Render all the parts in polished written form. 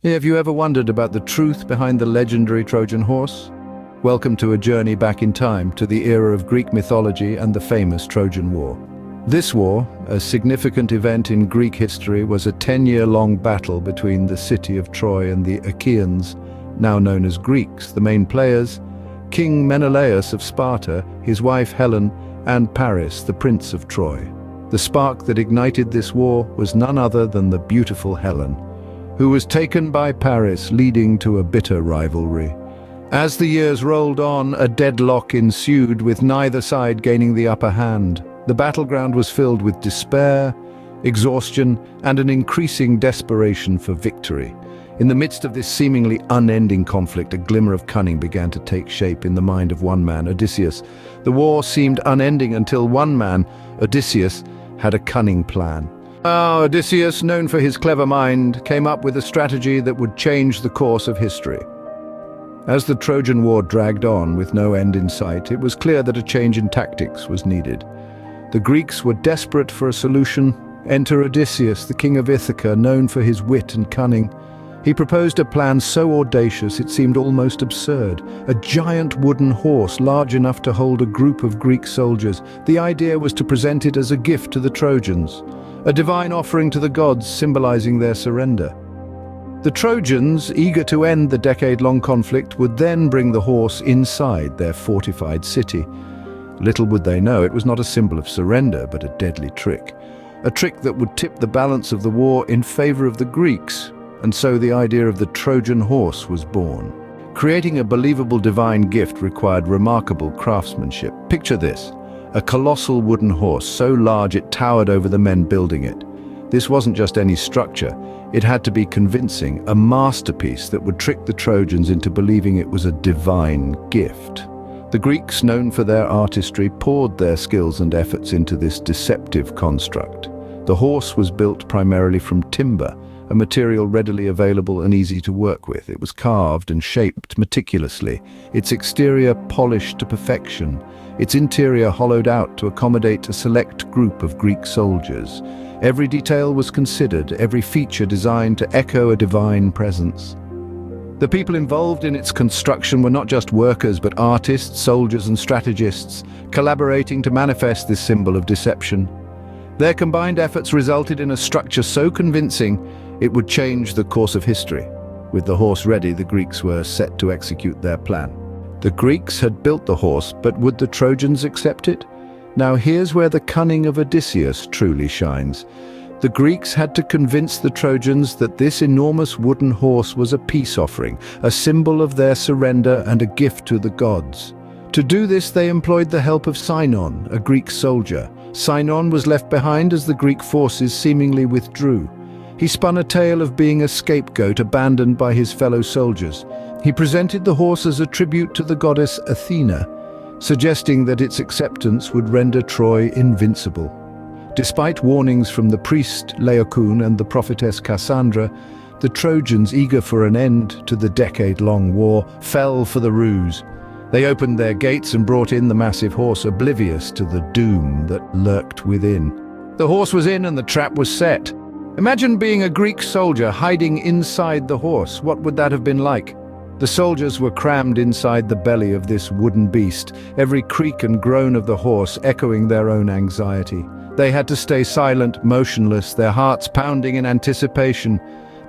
Have you ever wondered about the truth behind the legendary Trojan Horse? Welcome to a journey back in time to the era of Greek mythology and the famous Trojan War. This war, a significant event in Greek history, was a 10-year-long battle between the city of Troy and the Achaeans, now known as Greeks. The main players, King Menelaus of Sparta, his wife Helen, and Paris, the Prince of Troy. The spark that ignited this war was none other than the beautiful Helen, who was taken by Paris, leading to a bitter rivalry. As the years rolled on, a deadlock ensued, with neither side gaining the upper hand. The battleground was filled with despair, exhaustion, and an increasing desperation for victory. In the midst of this seemingly unending conflict, a glimmer of cunning began to take shape in the mind of one man, Odysseus. The war seemed unending until one man, Odysseus, had a cunning plan. Odysseus, known for his clever mind, came up with a strategy that would change the course of history. As the Trojan War dragged on with no end in sight, it was clear that a change in tactics was needed. The Greeks were desperate for a solution. Enter Odysseus, the king of Ithaca, known for his wit and cunning. He proposed a plan so audacious it seemed almost absurd. A giant wooden horse large enough to hold a group of Greek soldiers. The idea was to present it as a gift to the Trojans, a divine offering to the gods symbolizing their surrender. The Trojans, eager to end the decade-long conflict, would then bring the horse inside their fortified city. Little would they know, it was not a symbol of surrender, but a deadly trick. A trick that would tip the balance of the war in favor of the Greeks. And so the idea of the Trojan horse was born. Creating a believable divine gift required remarkable craftsmanship. Picture this: a colossal wooden horse, so large it towered over the men building it. This wasn't just any structure, it had to be convincing, a masterpiece that would trick the Trojans into believing it was a divine gift. The Greeks, known for their artistry, poured their skills and efforts into this deceptive construct. The horse was built primarily from timber, a material readily available and easy to work with. It was carved and shaped meticulously, its exterior polished to perfection, its interior hollowed out to accommodate a select group of Greek soldiers. Every detail was considered, every feature designed to echo a divine presence. The people involved in its construction were not just workers, but artists, soldiers, and strategists, collaborating to manifest this symbol of deception. Their combined efforts resulted in a structure so convincing it would change the course of history. With the horse ready, the Greeks were set to execute their plan. The Greeks had built the horse, but would the Trojans accept it? Now here's where the cunning of Odysseus truly shines. The Greeks had to convince the Trojans that this enormous wooden horse was a peace offering, a symbol of their surrender and a gift to the gods. To do this, they employed the help of Sinon, a Greek soldier. Sinon was left behind as the Greek forces seemingly withdrew. He spun a tale of being a scapegoat abandoned by his fellow soldiers. He presented the horse as a tribute to the goddess Athena, suggesting that its acceptance would render Troy invincible. Despite warnings from the priest Laocoon and the prophetess Cassandra, the Trojans, eager for an end to the decade-long war, fell for the ruse. They opened their gates and brought in the massive horse, oblivious to the doom that lurked within. The horse was in and the trap was set. Imagine being a Greek soldier hiding inside the horse. What would that have been like? The soldiers were crammed inside the belly of this wooden beast, every creak and groan of the horse echoing their own anxiety. They had to stay silent, motionless, their hearts pounding in anticipation.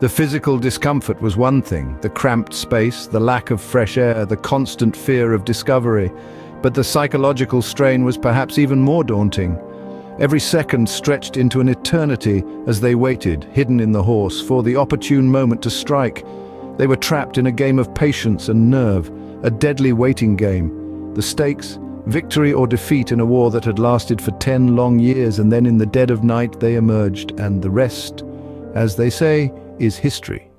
The physical discomfort was one thing, the cramped space, the lack of fresh air, the constant fear of discovery. But the psychological strain was perhaps even more daunting. Every second stretched into an eternity as they waited, hidden in the horse, for the opportune moment to strike. They were trapped in a game of patience and nerve, a deadly waiting game. The stakes, victory or defeat in a war that had lasted for 10 long years, and then in the dead of night they emerged, and the rest, as they say, is history.